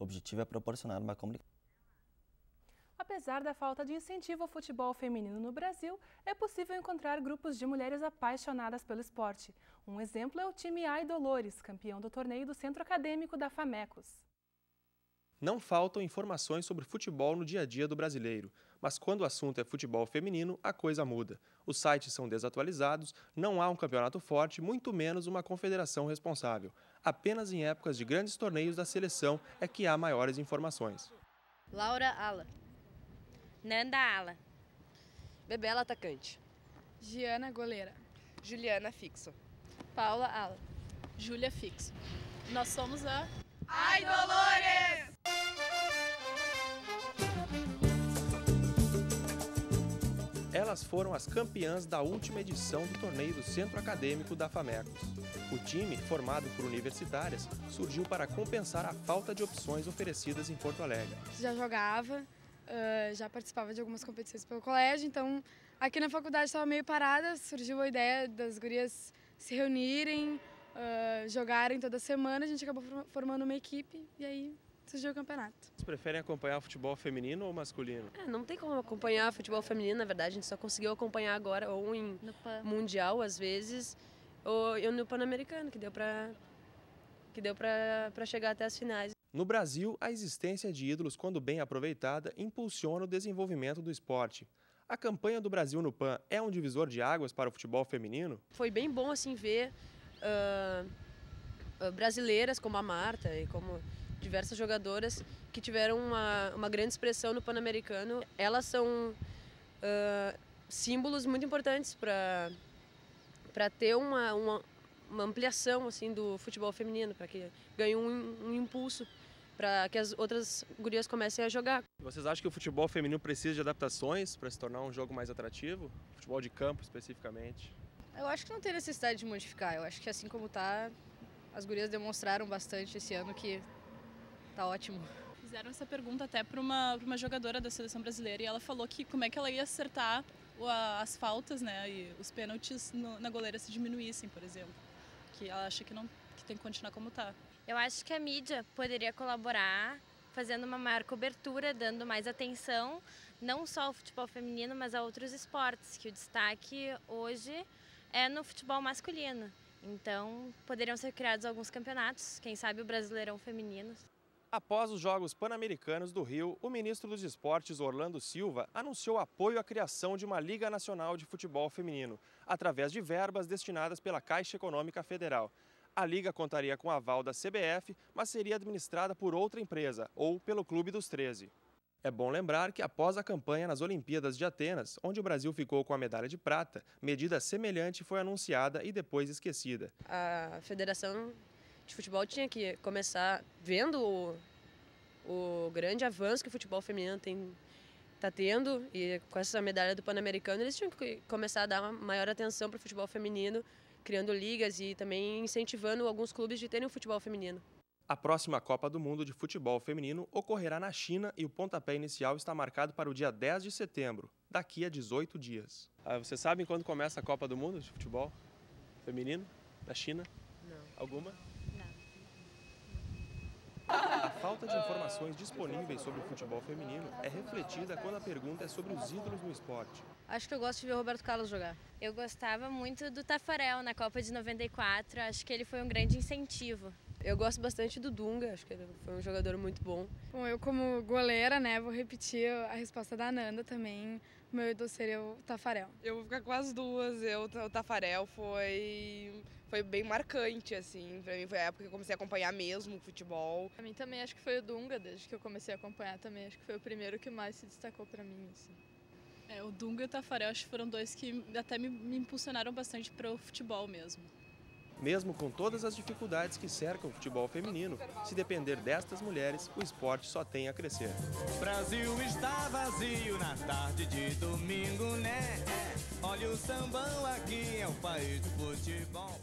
O objetivo é proporcionar uma comunicação. Apesar da falta de incentivo ao futebol feminino no Brasil, é possível encontrar grupos de mulheres apaixonadas pelo esporte. Um exemplo é o time Ai Dolores, campeão do torneio do Centro Acadêmico da Famecos. Não faltam informações sobre futebol no dia a dia do brasileiro, mas quando o assunto é futebol feminino, a coisa muda. Os sites são desatualizados, não há um campeonato forte, muito menos uma confederação responsável. Apenas em épocas de grandes torneios da seleção é que há maiores informações. Laura Ala. Nanda Ala. Bebela atacante. Giana goleira. Juliana fixo. Paula Ala. Júlia fixo. Nós somos a Ai Dolores! Elas foram as campeãs da última edição do torneio do Centro Acadêmico da Famecos. O time, formado por universitárias, surgiu para compensar a falta de opções oferecidas em Porto Alegre. Já jogava, já participava de algumas competições pelo colégio, então aqui na faculdade estava meio parada, surgiu a ideia das gurias se reunirem, jogarem toda semana, a gente acabou formando uma equipe e aí surgiu o campeonato. Vocês preferem acompanhar o futebol feminino ou masculino? Não tem como acompanhar futebol feminino, na verdade, a gente só conseguiu acompanhar agora ou em Mundial, às vezes, ou no Pan-Americano, que deu para chegar até as finais. No Brasil, a existência de ídolos, quando bem aproveitada, impulsiona o desenvolvimento do esporte. A campanha do Brasil no PAN é um divisor de águas para o futebol feminino? Foi bem bom assim ver brasileiras como a Marta e como diversas jogadoras que tiveram uma grande expressão no Pan-Americano. Elas são símbolos muito importantes para ter uma ampliação assim, do futebol feminino, para que ganhe um impulso, para que as outras gurias comecem a jogar. Vocês acham que o futebol feminino precisa de adaptações para se tornar um jogo mais atrativo? Futebol de campo, especificamente? Eu acho que não tem necessidade de modificar. Eu acho que assim como tá, as gurias demonstraram bastante esse ano que tá ótimo. Fizeram essa pergunta até para uma jogadora da seleção brasileira e ela falou que como é que ela ia acertar as faltas, né, e os pênaltis na goleira se diminuíssem, por exemplo. Que ela acha que tem que continuar como tá. Eu acho que a mídia poderia colaborar fazendo uma maior cobertura, dando mais atenção, não só ao futebol feminino, mas a outros esportes, que o destaque hoje é no futebol masculino. Então, poderiam ser criados alguns campeonatos, quem sabe o Brasileirão feminino. Após os Jogos Pan-Americanos do Rio, o ministro dos Esportes, Orlando Silva, anunciou apoio à criação de uma Liga Nacional de Futebol Feminino, através de verbas destinadas pela Caixa Econômica Federal. A Liga contaria com o aval da CBF, mas seria administrada por outra empresa, ou pelo Clube dos 13. É bom lembrar que após a campanha nas Olimpíadas de Atenas, onde o Brasil ficou com a medalha de prata, medida semelhante foi anunciada e depois esquecida. A Federação de Futebol tinha que começar, vendo o grande avanço que o futebol feminino está tendo, e com essa medalha do Pan-Americano, eles tinham que começar a dar uma maior atenção para o futebol feminino, criando ligas e também incentivando alguns clubes de terem um futebol feminino. A próxima Copa do Mundo de Futebol Feminino ocorrerá na China e o pontapé inicial está marcado para o dia 10 de setembro, daqui a 18 dias. Vocês sabem quando começa a Copa do Mundo de Futebol Feminino na China? Não. Alguma? Não. A falta de informações disponíveis sobre o futebol feminino é refletida quando a pergunta é sobre os ídolos no esporte. Acho que eu gosto de ver o Roberto Carlos jogar. Eu gostava muito do Tafarel na Copa de 94, acho que ele foi um grande incentivo. Eu gosto bastante do Dunga, acho que ele foi um jogador muito bom. Bom, eu como goleira, né, vou repetir a resposta da Nanda também. O meu ídolo seria o Tafarel. Eu vou ficar com as duas. O Tafarel foi bem marcante, assim. Pra mim foi a época que eu comecei a acompanhar mesmo o futebol. Pra mim também acho que foi o Dunga, desde que eu comecei a acompanhar também. Acho que foi o primeiro que mais se destacou pra mim, assim. O Dunga e o Tafarel acho que foram dois que até me impulsionaram bastante para o futebol mesmo. Mesmo com todas as dificuldades que cercam o futebol feminino, se depender destas mulheres, o esporte só tem a crescer. O Brasil está vazio na tarde de domingo, né? Olha o sambão aqui, é o país do futebol.